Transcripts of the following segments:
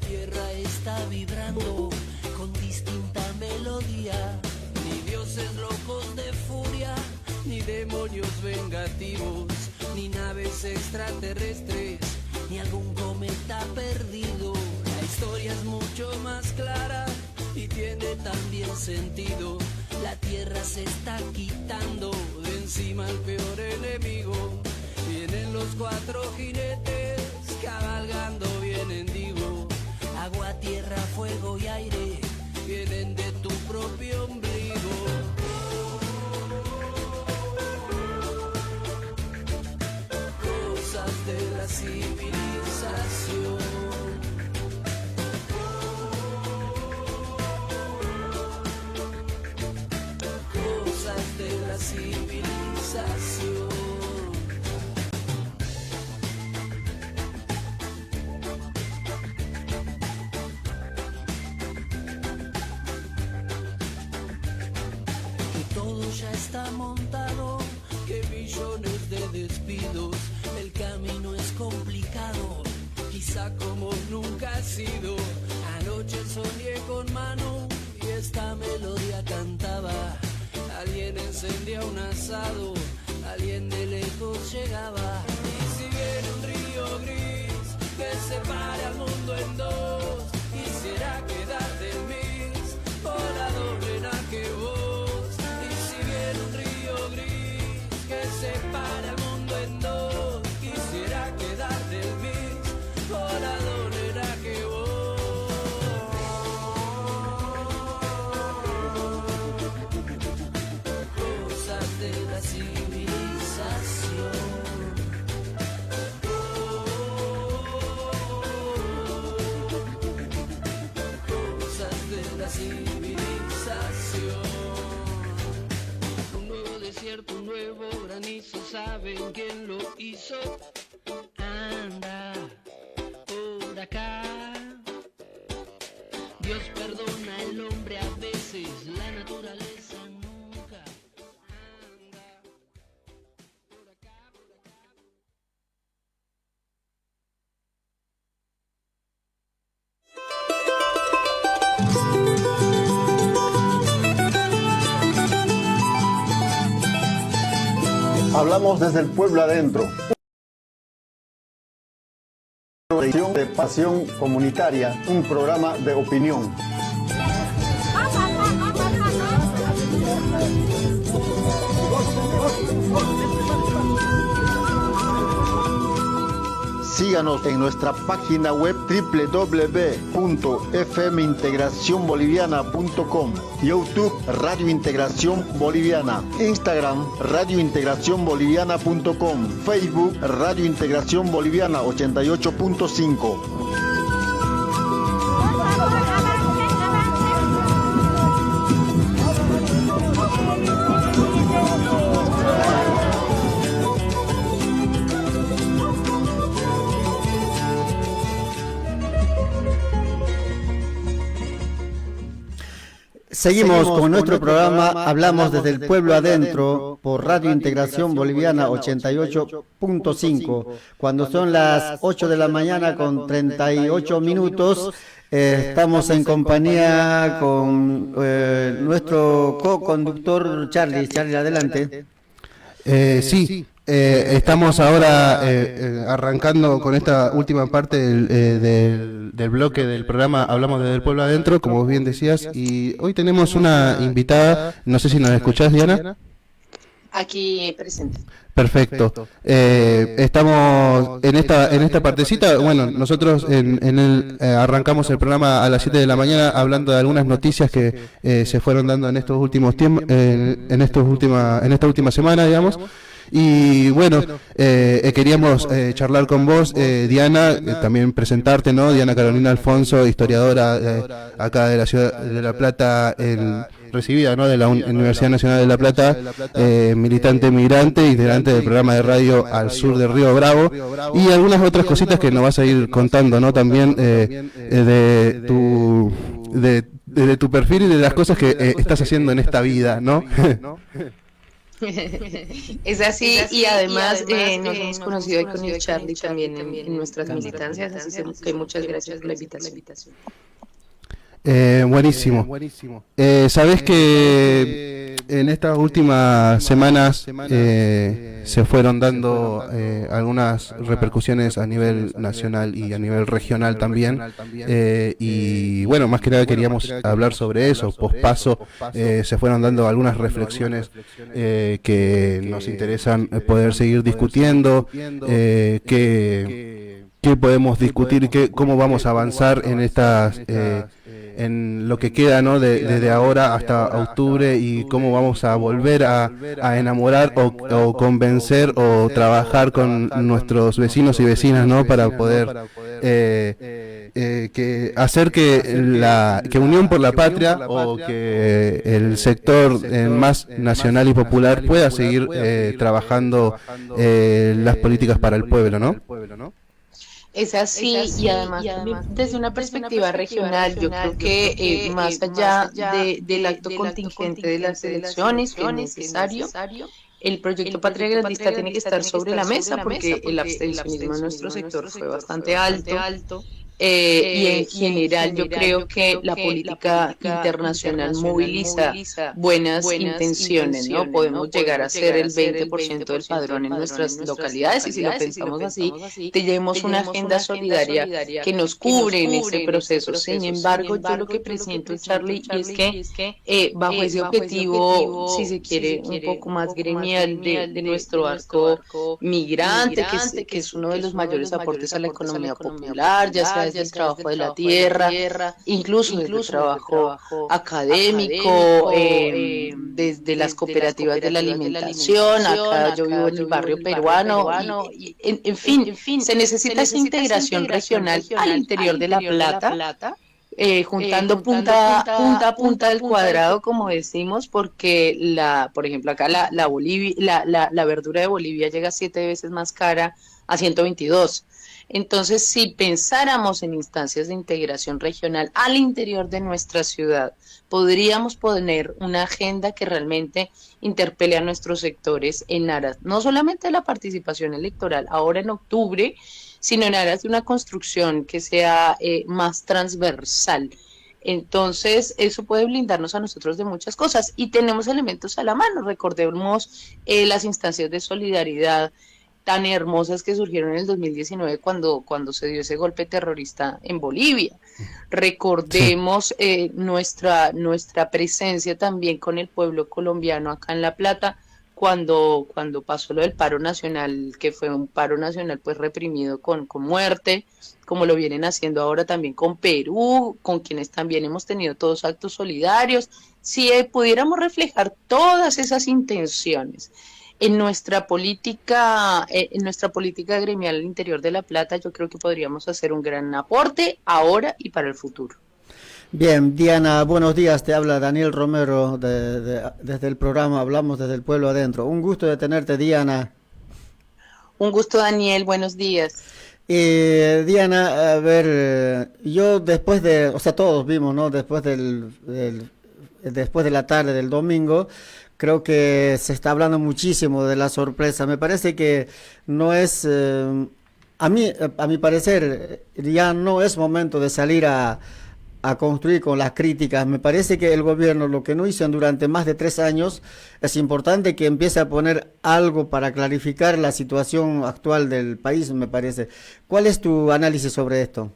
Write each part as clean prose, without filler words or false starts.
tierra está vibrando con distinta melodía. Ni dioses locos de furia, ni demonios vengativos, ni naves extraterrestres, ni algún cometa perdido. La historia es mucho más clara y tiene también sentido. La tierra se está quitando de encima al peor enemigo. Vienen los cuatro jinetes cabalgando, vienen, digo. Agua, tierra, fuego y aire vienen de tu propio ombligo. Cosas de la civilización. Cosas de la civilización. Que todo ya está montado, que millones de despidos, el camino es complicado, quizá como nunca ha sido. Anoche soñé con Manu y esta melodía cantaba. Alguien encendía un asado, alguien de lejos llegaba. Y si viene un río gris que separe al mundo en dos, quisiera quedarte en mis volador en que vos. Y si viene un río gris que separe al mundo en dos, quisiera quedarte en mis volador en que vos. Cosas de la civilización. Cosas de la civilización. Un nuevo desierto, un nuevo granizo, ¿saben quién lo hizo? Anda por acá. Dios perdona al hombre a veces, la naturaleza nunca. Anda por acá, por acá. Hablamos desde el pueblo adentro. De Pasión Comunitaria, un programa de opinión. Síganos en nuestra página web www.fmintegracionboliviana.com, YouTube Radio Integración Boliviana, Instagram Radio Integración Boliviana.com, Facebook Radio Integración Boliviana 88.5. Seguimos con nuestro programa Hablamos desde el pueblo adentro por Radio Integración Boliviana 88.5. Cuando son las 8 de la mañana con 38 minutos, estamos en compañía con nuestro co-conductor Charlie. Charlie, adelante. Sí. Estamos ahora arrancando con esta última parte del bloque del programa Hablamos desde el pueblo adentro, como vos bien decías, y hoy tenemos una invitada, no sé si nos escuchás, Diana. Aquí presente. Perfecto. Estamos en esta partecita. Bueno, nosotros arrancamos el programa a las 7 de la mañana hablando de algunas noticias que se fueron dando en estos últimos tiempos, en esta última semana, digamos. Y bueno, queríamos charlar con vos, Diana, también presentarte, ¿no? Diana Carolina Alfonso, historiadora acá de la ciudad de La Plata, recibida, ¿no?, de la Universidad Nacional de La Plata, militante migrante, integrante del programa de radio Al Sur de Río Bravo, y algunas otras cositas que nos vas a ir contando, ¿no? También de tu perfil y de las cosas que estás haciendo en esta vida, ¿no? Es así, y además nos hemos conocido ahí con el Charlie también en nuestras militancias, así que muchas gracias por la invitación. Buenísimo. Sabés que en estas últimas semanas se fueron dando algunas repercusiones a nivel nacional y a nivel regional también, y bueno, más que nada queríamos hablar sobre eso. Pospaso se fueron dando algunas reflexiones que nos interesan poder seguir discutiendo, qué podemos discutir, cómo vamos a avanzar en estas en lo que queda, ¿no? Desde ahora hasta octubre, y cómo vamos a volver a enamorar o convencer o trabajar con nuestros vecinos y vecinas, ¿no? Para poder hacer que Unión por la Patria, o que el sector más nacional y popular pueda seguir trabajando las políticas para el pueblo, ¿no? Es así, y además también desde una perspectiva regional, yo creo que más allá del acto contingente de las elecciones, que es necesario, el proyecto Patria Grandista tiene que estar sobre la mesa, porque el abstencionismo en nuestro sector fue bastante alto. Y en general yo creo que la política internacional moviliza buenas intenciones, ¿no? Podemos llegar a ser el 20% del padrón en nuestras localidades, y si lo pensamos así, tenemos una agenda solidaria que nos cubre en ese proceso. Sin embargo, yo lo que presiento, Charlie, es que bajo ese objetivo, si se quiere, un poco más gremial de nuestro arco migrante, que es uno de los mayores aportes a la economía popular, ya sea desde el trabajo de la tierra, incluso desde el trabajo académico, desde las cooperativas de la alimentación. Acá yo vivo en el barrio peruano, y en fin, se necesita esa integración regional al interior de La Plata, juntando punta a punta del cuadrado, como decimos, porque por ejemplo, acá la verdura de Bolivia llega 7 veces más cara a 122. Entonces, si pensáramos en instancias de integración regional al interior de nuestra ciudad, podríamos poner una agenda que realmente interpele a nuestros sectores en aras no solamente de la participación electoral ahora en octubre, sino en aras de una construcción que sea más transversal. Entonces, eso puede blindarnos a nosotros de muchas cosas, y tenemos elementos a la mano. Recordemos las instancias de solidaridad tan hermosas que surgieron en el 2019 cuando se dio ese golpe terrorista en Bolivia. Recordemos nuestra presencia también con el pueblo colombiano acá en La Plata, cuando pasó lo del paro nacional, que fue un paro nacional pues reprimido con muerte, como lo vienen haciendo ahora también con Perú, con quienes también hemos tenido todos actos solidarios. Si pudiéramos reflejar todas esas intenciones en nuestra política gremial al interior de La Plata, yo creo que podríamos hacer un gran aporte ahora y para el futuro. Bien, Diana, buenos días, te habla Daniel Romero desde el programa Hablamos desde el Pueblo Adentro. Un gusto de tenerte, Diana. Un gusto, Daniel, buenos días. Diana, a ver, yo todos vimos, ¿no? Después de la tarde del domingo, creo que se está hablando muchísimo de la sorpresa. Me parece que no es, a mi parecer, ya no es momento de salir a construir con las críticas. Me parece que el gobierno, lo que no hizo durante más de 3 años, es importante que empiece a poner algo para clarificar la situación actual del país, me parece. ¿Cuál es tu análisis sobre esto?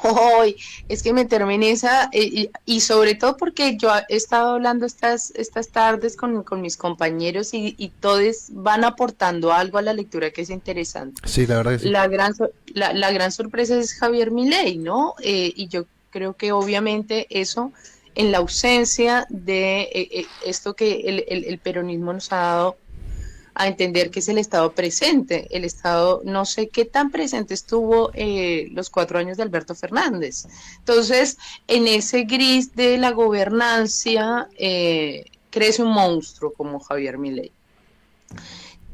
Hoy es que meterme en esa, y sobre todo porque yo he estado hablando estas tardes con mis compañeros, y todos van aportando algo a la lectura que es interesante. Sí, la verdad que sí. La gran sorpresa es Javier Milei, ¿no? Y yo creo que obviamente eso, en la ausencia de esto que el peronismo nos ha dado a entender, que es el Estado presente. El Estado, no sé qué tan presente estuvo los 4 años de Alberto Fernández. Entonces, en ese gris de la gobernancia crece un monstruo como Javier Milei.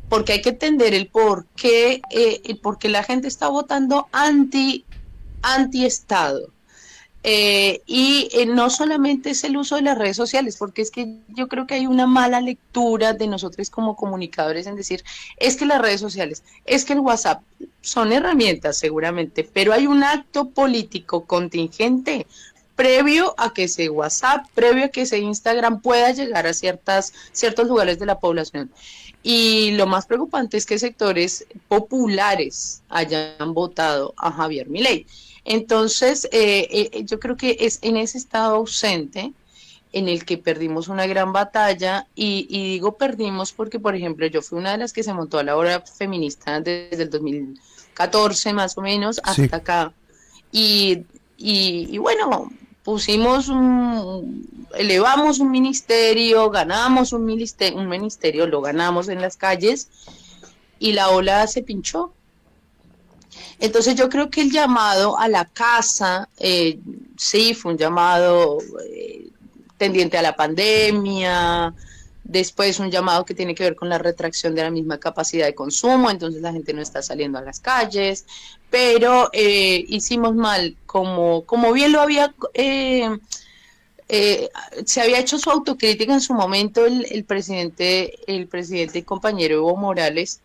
Porque hay que entender el por qué la gente está votando anti-Estado. No solamente es el uso de las redes sociales, porque es que yo creo que hay una mala lectura de nosotros como comunicadores en decir, es que las redes sociales, es que el WhatsApp son herramientas seguramente, pero hay un acto político contingente previo a que ese WhatsApp, previo a que ese Instagram pueda llegar a ciertos lugares de la población. Y lo más preocupante es que sectores populares hayan votado a Javier Milei. Entonces, yo creo que es en ese estado ausente en el que perdimos una gran batalla y digo perdimos porque, por ejemplo, yo fui una de las que se montó a la hora feminista desde el 2014 más o menos hasta Sí. acá. Y bueno, elevamos un ministerio, ganamos un ministerio, lo ganamos en las calles y la ola se pinchó. Entonces yo creo que el llamado a la casa, sí, fue un llamado tendiente a la pandemia, después un llamado que tiene que ver con la retracción de la misma capacidad de consumo, entonces la gente no está saliendo a las calles, pero hicimos mal, como bien lo había... se había hecho su autocrítica en su momento el presidente y compañero Evo Morales,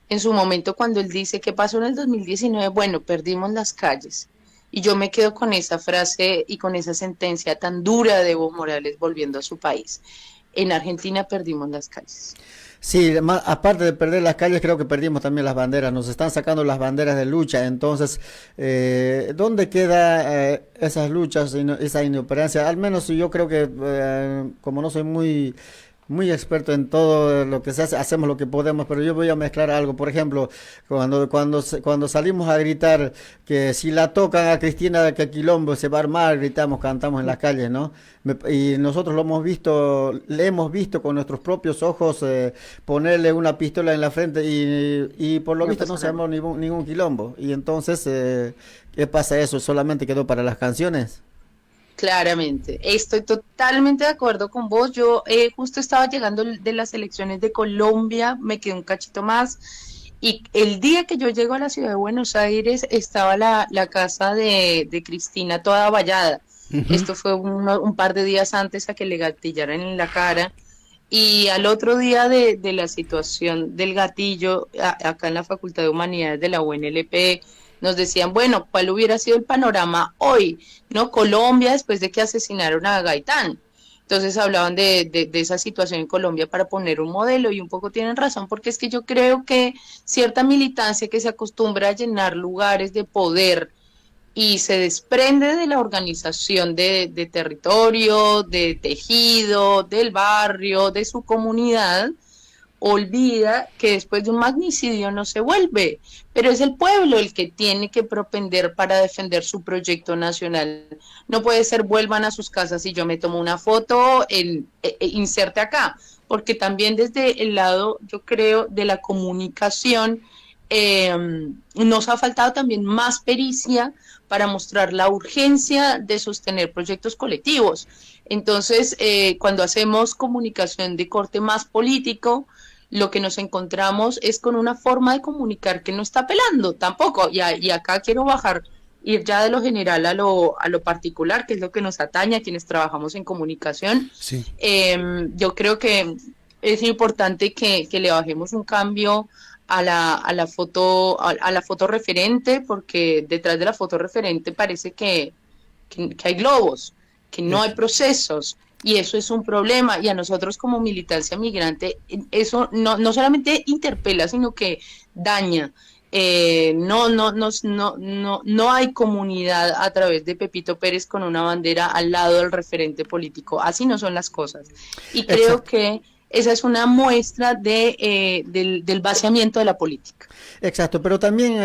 en su momento cuando él dice que pasó en el 2019, bueno, perdimos las calles. Y yo me quedo con esa frase y con esa sentencia tan dura de Evo Morales volviendo a su país. En Argentina perdimos las calles. Sí, aparte de perder las calles, creo que perdimos también las banderas. Nos están sacando las banderas de lucha. Entonces, ¿dónde queda esas luchas, esa inoperancia? Al menos yo creo que, como no soy muy experto en todo lo que se hace, hacemos lo que podemos, pero yo voy a mezclar algo. Por ejemplo, cuando salimos a gritar que si la tocan a Cristina, que quilombo se va a armar, gritamos, cantamos en las calles, ¿no? Y nosotros le hemos visto con nuestros propios ojos ponerle una pistola en la frente y por lo visto no se armó ningún quilombo. Y entonces, ¿qué pasa eso? ¿Solamente quedó para las canciones? Claramente, estoy totalmente de acuerdo con vos. Yo justo estaba llegando de las elecciones de Colombia, me quedé un cachito más y el día que yo llego a la ciudad de Buenos Aires estaba la casa de Cristina toda vallada. Esto fue un par de días antes a que le gatillaran en la cara y al otro día de la situación del gatillo acá en la Facultad de Humanidades de la UNLP nos decían, bueno, ¿cuál hubiera sido el panorama hoy? ¿No? Colombia después de que asesinaron a Gaitán. Entonces hablaban de esa situación en Colombia para poner un modelo y un poco tienen razón porque es que yo creo que cierta militancia que se acostumbra a llenar lugares de poder y se desprende de la organización de territorio, de tejido, del barrio, de su comunidad, olvida que después de un magnicidio no se vuelve, pero es el pueblo el que tiene que propender para defender su proyecto nacional. No puede ser vuelvan a sus casas y yo me tomo una foto, inserte acá, porque también desde el lado, yo creo, de la comunicación, nos ha faltado también más pericia para mostrar la urgencia de sostener proyectos colectivos. Entonces, cuando hacemos comunicación de corte más político, lo que nos encontramos es con una forma de comunicar que no está apelando tampoco. Y acá quiero ir ya de lo general a lo particular, que es lo que nos atañe a quienes trabajamos en comunicación. Sí. Yo creo que es importante que le bajemos un cambio a la foto referente, porque detrás de la foto referente parece que hay globos, que no hay procesos, y eso es un problema, y a nosotros como militancia migrante, eso no solamente interpela, sino que daña. No hay comunidad a través de Pepito Pérez con una bandera al lado del referente político, así no son las cosas, y creo que esa es una muestra del vaciamiento de la política. Exacto, pero también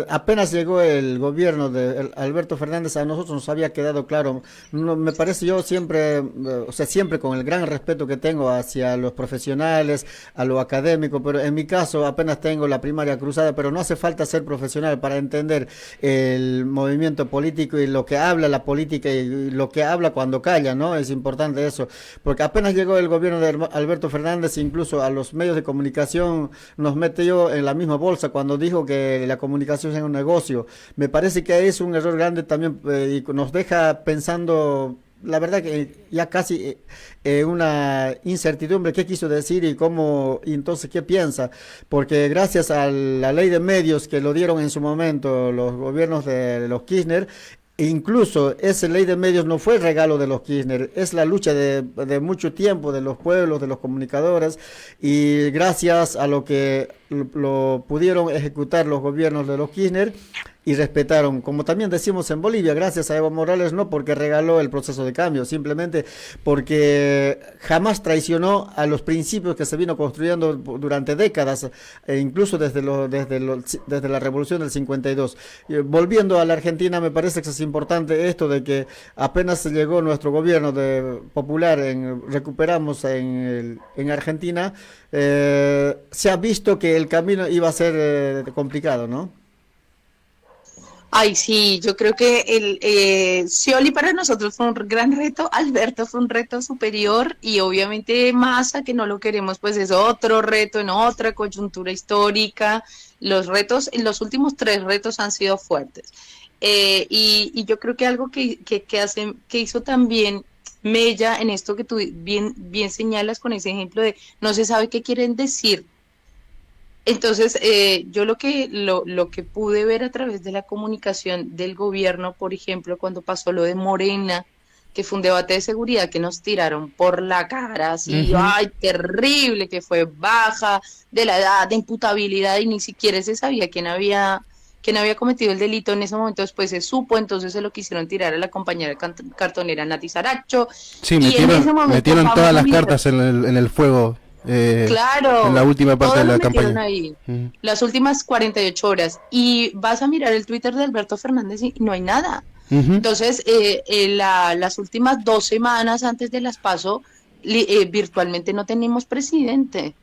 apenas llegó el gobierno de Alberto Fernández, a nosotros nos había quedado claro, me parece yo siempre, o sea, siempre con el gran respeto que tengo hacia los profesionales, a lo académico, pero en mi caso apenas tengo la primaria cruzada, pero no hace falta ser profesional para entender el movimiento político y lo que habla la política y lo que habla cuando calla, ¿no? Es importante eso, porque apenas llegó el gobierno de Alberto Fernández incluso a los medios de comunicación nos metió en la misma bolsa cuando dijo que la comunicación es un negocio. Me parece que es un error grande también y nos deja pensando, la verdad que ya casi una incertidumbre qué quiso decir y cómo, y entonces qué piensa, porque gracias a la ley de medios que lo dieron en su momento los gobiernos de los Kirchner, incluso esa ley de medios no fue el regalo de los Kirchner, es la lucha de mucho tiempo de los pueblos, de los comunicadores, y gracias a lo que lo pudieron ejecutar los gobiernos de los Kirchner y respetaron, como también decimos en Bolivia, gracias a Evo Morales, no porque regaló el proceso de cambio, simplemente porque jamás traicionó a los principios que se vino construyendo durante décadas, incluso desde la revolución del 52. Volviendo a la Argentina, me parece que es importante esto de que apenas llegó nuestro gobierno popular, recuperamos en Argentina, se ha visto que el camino iba a ser complicado, ¿no? Ay, sí, yo creo que Scioli para nosotros fue un gran reto, Alberto fue un reto superior y obviamente Massa, que no lo queremos, pues es otro reto en otra coyuntura histórica. Los retos, los últimos 3 retos han sido fuertes. Y yo creo que algo que hizo también Mella en esto que tú bien señalas con ese ejemplo de no se sabe qué quieren decir. Entonces, yo lo que pude ver a través de la comunicación del gobierno, por ejemplo, cuando pasó lo de Morena, que fue un debate de seguridad que nos tiraron por la cara, así, ay, terrible, que fue baja de la edad de imputabilidad y ni siquiera se sabía quién había cometido el delito en ese momento. Después se supo, entonces se lo quisieron tirar a la compañera cartonera Nati Saracho. Sí, metieron todas las cartas en el fuego. Claro, en la última parte de la campaña. Ahí, las últimas 48 horas. Y vas a mirar el Twitter de Alberto Fernández y no hay nada. Entonces, las últimas 2 semanas antes de las PASO, virtualmente no tenemos presidente.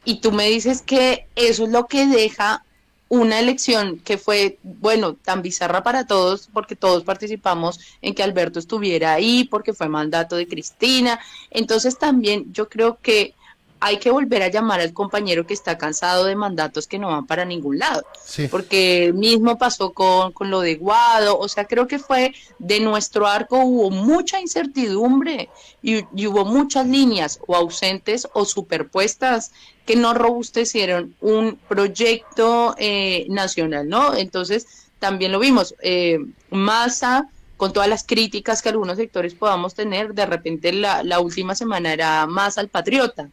Y tú me dices que eso es lo que deja una elección que fue, bueno, tan bizarra para todos, porque todos participamos en que Alberto estuviera ahí, porque fue mandato de Cristina. Entonces también yo creo que hay que volver a llamar al compañero que está cansado de mandatos que no van para ningún lado, sí. Porque mismo pasó con lo de Guado, o sea, creo que fue de nuestro arco, hubo mucha incertidumbre y hubo muchas líneas o ausentes o superpuestas que no robustecieron un proyecto nacional, ¿no? Entonces, también lo vimos, Massa, con todas las críticas que algunos sectores podamos tener, de repente la última semana era más al patriota.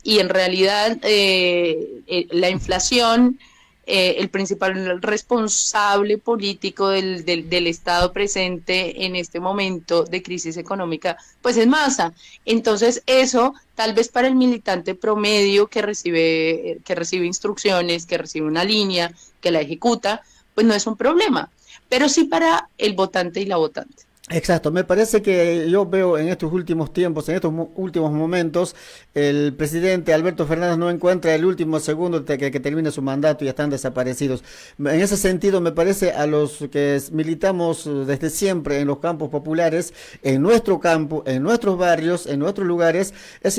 Y en realidad la inflación, el principal responsable político del Estado presente en este momento de crisis económica, pues es Massa. Entonces eso, tal vez para el militante promedio que recibe instrucciones, que recibe una línea, que la ejecuta, pues no es un problema. Pero sí para el votante y la votante. Exacto, me parece que yo veo en estos últimos tiempos, en estos últimos momentos, el presidente Alberto Fernández no encuentra el último segundo que termine su mandato y están desaparecidos. En ese sentido, me parece a los que militamos desde siempre en los campos populares, en nuestro campo, en nuestros barrios, en nuestros lugares,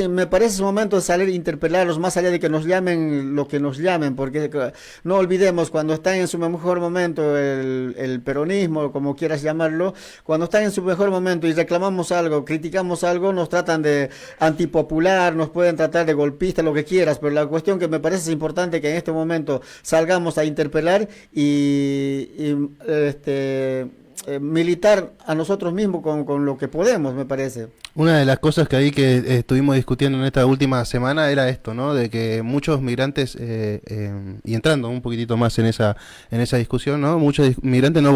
me parece un momento de salir a interpelarlos más allá de que nos llamen lo que nos llamen, porque no olvidemos, cuando están en su mejor momento el peronismo, como quieras llamarlo, cuando están en su mejor momento y reclamamos algo, criticamos algo, nos tratan de antipopular, nos pueden tratar de golpista, lo que quieras, pero la cuestión que me parece es importante que en este momento salgamos a interpelar y militar a nosotros mismos con lo que podemos, me parece. Una de las cosas que ahí que estuvimos discutiendo en esta última semana era esto, ¿no? De que muchos migrantes, y entrando un poquitito más en esa discusión, ¿no? Muchos migrantes no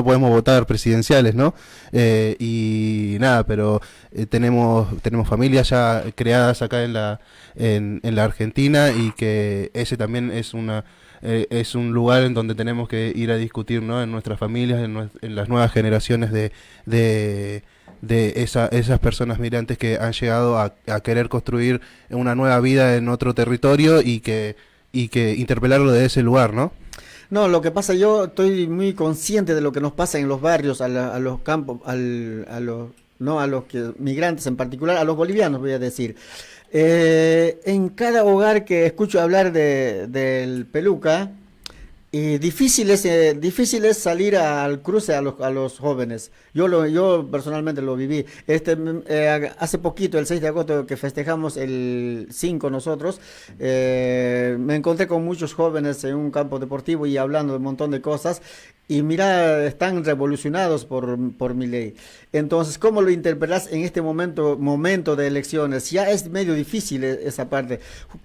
podemos votar presidenciales, ¿no? Y nada, pero tenemos familias ya creadas acá en la Argentina, y que ese también es un lugar en donde tenemos que ir a discutir, ¿no? En nuestras familias, en las nuevas generaciones de esas personas migrantes que han llegado a querer construir una nueva vida en otro territorio, y que interpelarlo de ese lugar, ¿no? No, lo que pasa, yo estoy muy consciente de lo que nos pasa en los barrios, a los campos, a los migrantes en particular, a los bolivianos voy a decir. En cada hogar que escucho hablar del peluca, y difícil es salir al cruce a los jóvenes. Yo personalmente lo viví. Hace poquito, el 6 de agosto, que festejamos el 5 nosotros, me encontré con muchos jóvenes en un campo deportivo y hablando de un montón de cosas. Y mira, están revolucionados por mi ley. Entonces, ¿cómo lo interpretas en este momento de elecciones? Ya es medio difícil esa parte.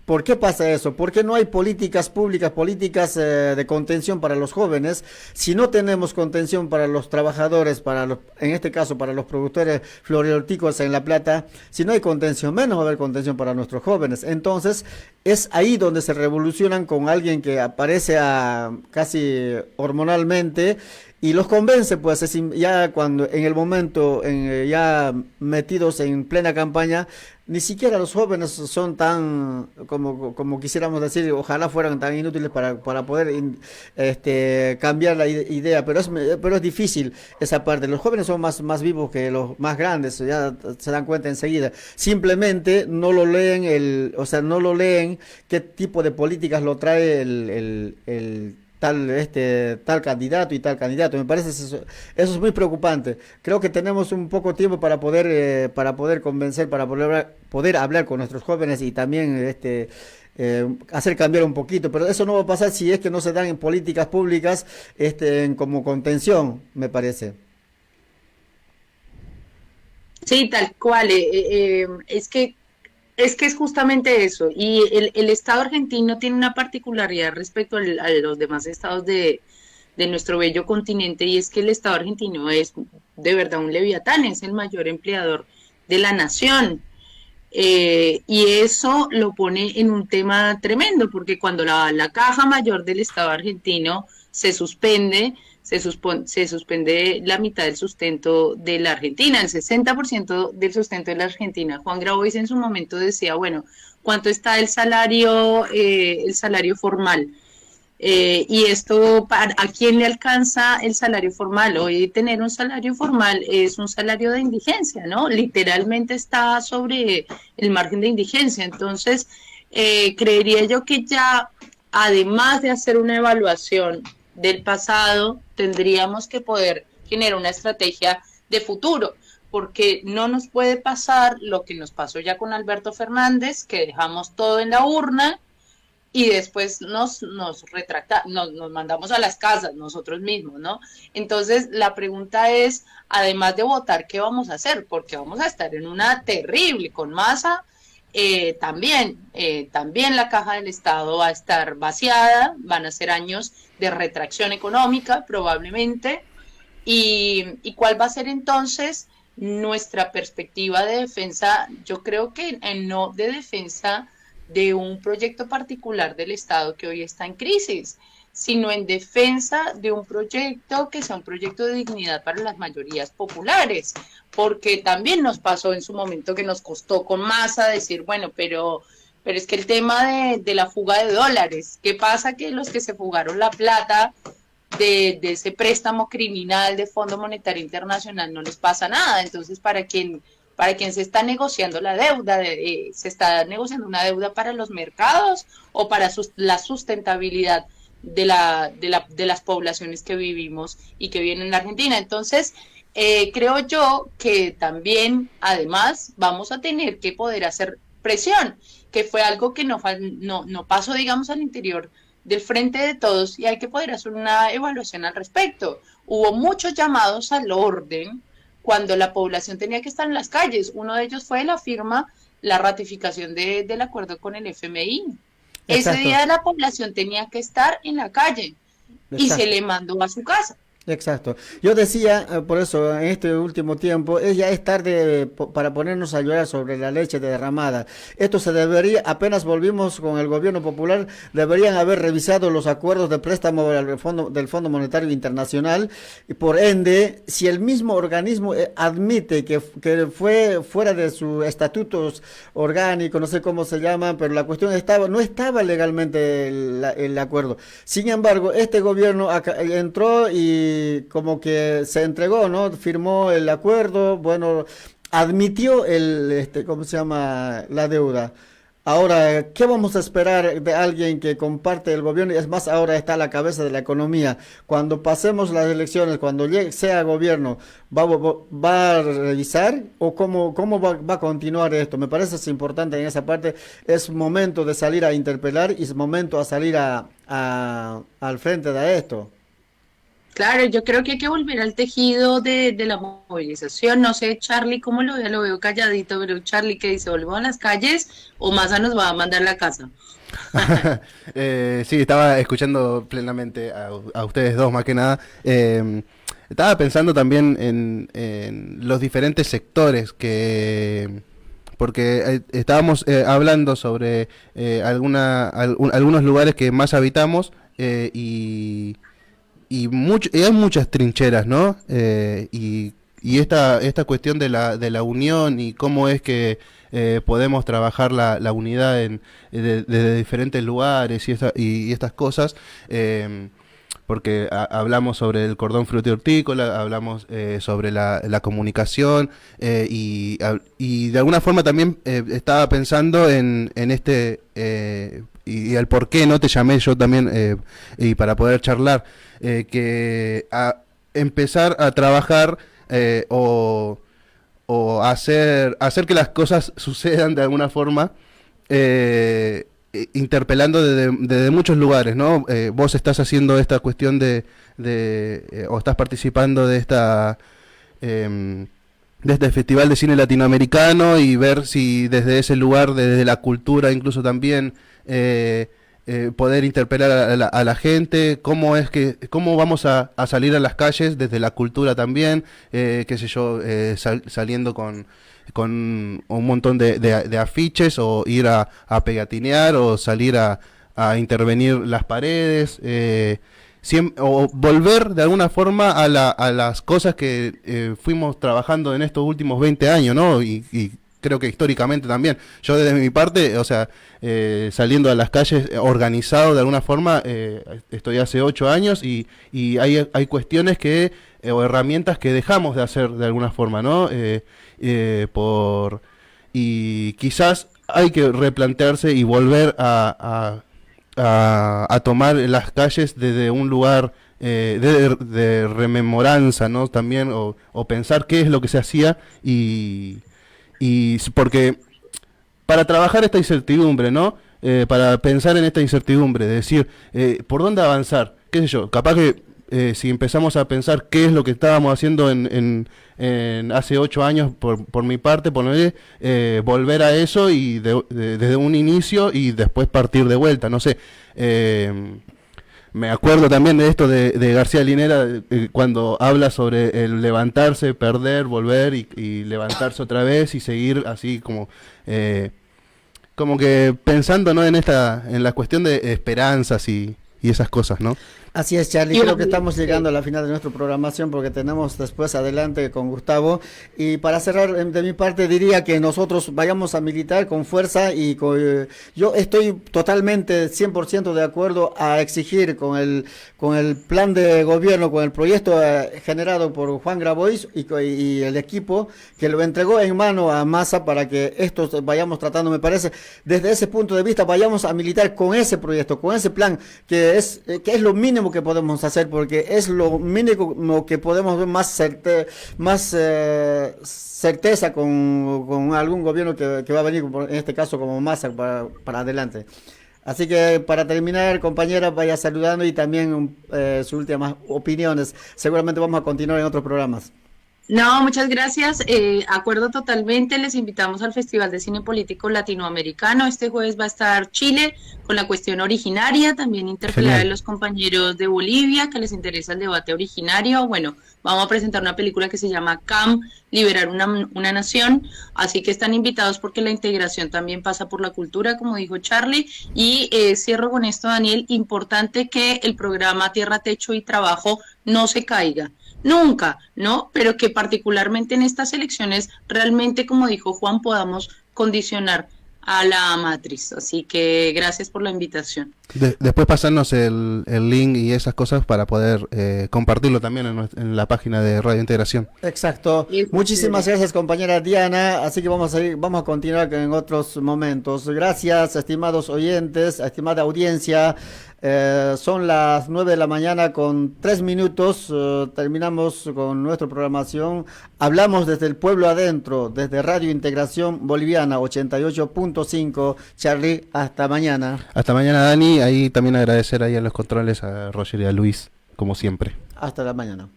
¿Por qué pasa eso? ¿Por qué no hay políticas públicas, políticas de contención para los jóvenes? Si no tenemos contención para los trabajadores, en este caso para los productores florícolas en La Plata, si no hay contención, menos va a haber contención para nuestros jóvenes. Entonces, es ahí donde se revolucionan con alguien que aparece casi hormonalmente y los convence, pues ya cuando en el momento, ya metidos en plena campaña, ni siquiera los jóvenes son tan, como quisiéramos decir, ojalá fueran tan inútiles para poder cambiar la idea, pero es difícil esa parte. Los jóvenes son más vivos que los más grandes, ya se dan cuenta enseguida. Simplemente no lo leen, no lo leen qué tipo de políticas lo trae el tal candidato y tal candidato. Me parece eso es muy preocupante. Creo que tenemos un poco tiempo para poder convencer, para poder hablar con nuestros jóvenes y también hacer cambiar un poquito, pero eso no va a pasar si es que no se dan en políticas públicas como contención, me parece. Sí, tal cual. Es que es justamente eso. Y el Estado argentino tiene una particularidad respecto a los demás estados de nuestro bello continente, y es que el Estado argentino es de verdad un leviatán, es el mayor empleador de la nación. Y eso lo pone en un tema tremendo, porque cuando la caja mayor del Estado argentino se suspende la mitad del sustento de la Argentina, el 60% del sustento de la Argentina. Juan Grabois en su momento decía, bueno, ¿cuánto está el salario formal? Y esto, ¿a quién le alcanza el salario formal? Hoy tener un salario formal es un salario de indigencia, ¿no? Literalmente está sobre el margen de indigencia. Entonces, creería yo que ya, además de hacer una evaluación del pasado, tendríamos que poder generar una estrategia de futuro, porque no nos puede pasar lo que nos pasó ya con Alberto Fernández, que dejamos todo en la urna y después nos mandamos a las casas nosotros mismos, ¿no? Entonces, la pregunta es, además de votar, ¿qué vamos a hacer? Porque vamos a estar en una terrible, con Massa, también la caja del Estado va a estar vaciada, van a ser años de retracción económica probablemente, y cuál va a ser entonces nuestra perspectiva de defensa. Yo creo que no de defensa de un proyecto particular del Estado que hoy está en crisis, sino en defensa de un proyecto que sea un proyecto de dignidad para las mayorías populares, porque también nos pasó en su momento que nos costó con Massa decir, bueno, pero es que el tema de la fuga de dólares, ¿qué pasa? Que los que se fugaron la plata de ese préstamo criminal de Fondo Monetario Internacional no les pasa nada. Entonces, para quien se está negociando la deuda, se está negociando una deuda para los mercados o para la sustentabilidad de las poblaciones que vivimos y que viven en la Argentina. Entonces, creo yo que también, además, vamos a tener que poder hacer presión, que fue algo que no pasó, digamos, al interior del Frente de Todos, y hay que poder hacer una evaluación al respecto. Hubo muchos llamados al orden cuando la población tenía que estar en las calles. Uno de ellos fue la ratificación del acuerdo con el FMI. Exacto. Ese día la población tenía que estar en la calle. Exacto. Y se le mandó a su casa. Exacto. Yo decía, por eso, en este último tiempo, ya es tarde para ponernos a llorar sobre la leche derramada. Esto se debería, apenas volvimos con el gobierno popular, deberían haber revisado los acuerdos de préstamo del Fondo Monetario Internacional, y por ende, si el mismo organismo admite que fue fuera de sus estatutos orgánicos, no sé cómo se llaman, pero la cuestión no estaba legalmente el acuerdo. Sin embargo, este gobierno entró y como que se entregó, ¿no? Firmó el acuerdo, bueno, admitió ¿cómo se llama? La deuda. Ahora, ¿qué vamos a esperar de alguien que comparte el gobierno? Y es más, ahora está a la cabeza de la economía. Cuando pasemos las elecciones, cuando sea gobierno, ¿va a revisar o cómo va a continuar esto? Me parece es importante en esa parte. Es momento de salir a interpelar y es momento a salir al frente de esto. Claro, yo creo que hay que volver al tejido de la movilización. No sé, Charlie, ¿cómo lo veo calladito? Pero Charlie, ¿qué dice? ¿Volvemos a las calles o Massa nos va a mandar a la casa? Sí, estaba escuchando plenamente a ustedes dos, más que nada. Estaba pensando también en los diferentes sectores porque estábamos hablando sobre algunos lugares que más habitamos y hay muchas trincheras, ¿no? Y esta cuestión de la unión y cómo es que podemos trabajar la unidad desde diferentes lugares y estas cosas, porque hablamos sobre el cordón frutícola, hablamos sobre la comunicación y de alguna forma también estaba pensando en y el por qué no te llamé yo también y para poder charlar, que empezar a trabajar o hacer que las cosas sucedan de alguna forma, interpelando desde muchos lugares, ¿no? Vos estás haciendo esta cuestión o estás participando de este Festival de Cine Latinoamericano y ver si desde ese lugar, desde la cultura incluso también, poder interpelar a la gente, cómo vamos a salir a las calles desde la cultura también, qué sé yo, saliendo con un montón de afiches o ir a pegatinear o salir a intervenir las paredes, o volver de alguna forma a las cosas que fuimos trabajando en estos últimos 20 años, ¿no? Y creo que históricamente también. Yo desde mi parte, o sea, saliendo a las calles organizado de alguna forma, estoy hace 8 años y hay cuestiones o herramientas que dejamos de hacer de alguna forma, ¿no? Y quizás hay que replantearse y volver a tomar las calles desde un lugar de rememoranza, ¿no? También, o pensar qué es lo que se hacía y porque para trabajar esta incertidumbre, ¿no? Para pensar en esta incertidumbre, decir, ¿por dónde avanzar? ¿Qué sé yo? Capaz que si empezamos a pensar qué es lo que estábamos haciendo en hace 8 años, por mi parte, volver a eso y desde un inicio y después partir de vuelta, no sé. Me acuerdo también de esto de García Linera, cuando habla sobre el levantarse, perder, volver y levantarse otra vez y seguir así como que pensando, ¿no? en la cuestión de esperanzas y esas cosas, ¿no? Así es, Charlie, creo que estamos llegando a la final de nuestra programación porque tenemos después adelante con Gustavo. Y para cerrar, de mi parte diría que nosotros vayamos a militar con fuerza y yo estoy totalmente 100% de acuerdo a exigir con el plan de gobierno, con el proyecto generado por Juan Grabois y el equipo que lo entregó en mano a Massa para que esto vayamos tratando, me parece, desde ese punto de vista, vayamos a militar con ese proyecto, con ese plan, que es lo mínimo que podemos hacer, porque es lo mínimo que podemos ver más certeza con algún gobierno que va a venir, en este caso como Massa, para adelante. Así que para terminar, compañera, vaya saludando y también sus últimas opiniones. Seguramente vamos a continuar en otros programas. No, muchas gracias. Acuerdo totalmente. Les invitamos al Festival de Cine Político Latinoamericano. Este jueves va a estar Chile con la cuestión originaria. También interpelar a los compañeros de Bolivia que les interesa el debate originario. Bueno, vamos a presentar una película que se llama CAM, Liberar una Nación. Así que están invitados porque la integración también pasa por la cultura, como dijo Charlie. Y cierro con esto, Daniel. Importante que el programa Tierra, Techo y Trabajo no se caiga. Nunca, ¿no? Pero que particularmente en estas elecciones realmente, como dijo Juan, podamos condicionar a la matriz. Así que gracias por la invitación. Después pasarnos el link y esas cosas para poder compartirlo también en la página de Radio Integración. Exacto. Muchísimas gracias, compañera Diana. Así que vamos a continuar en otros momentos. Gracias, estimados oyentes, estimada audiencia. Son las 9 de la mañana con 3 minutos. Terminamos con nuestra programación. Hablamos desde el pueblo adentro, desde Radio Integración Boliviana 88.5. Charlie, hasta mañana. Hasta mañana, Dani. Ahí también agradecer ahí a los controles a Roger y a Luis, como siempre. Hasta la mañana.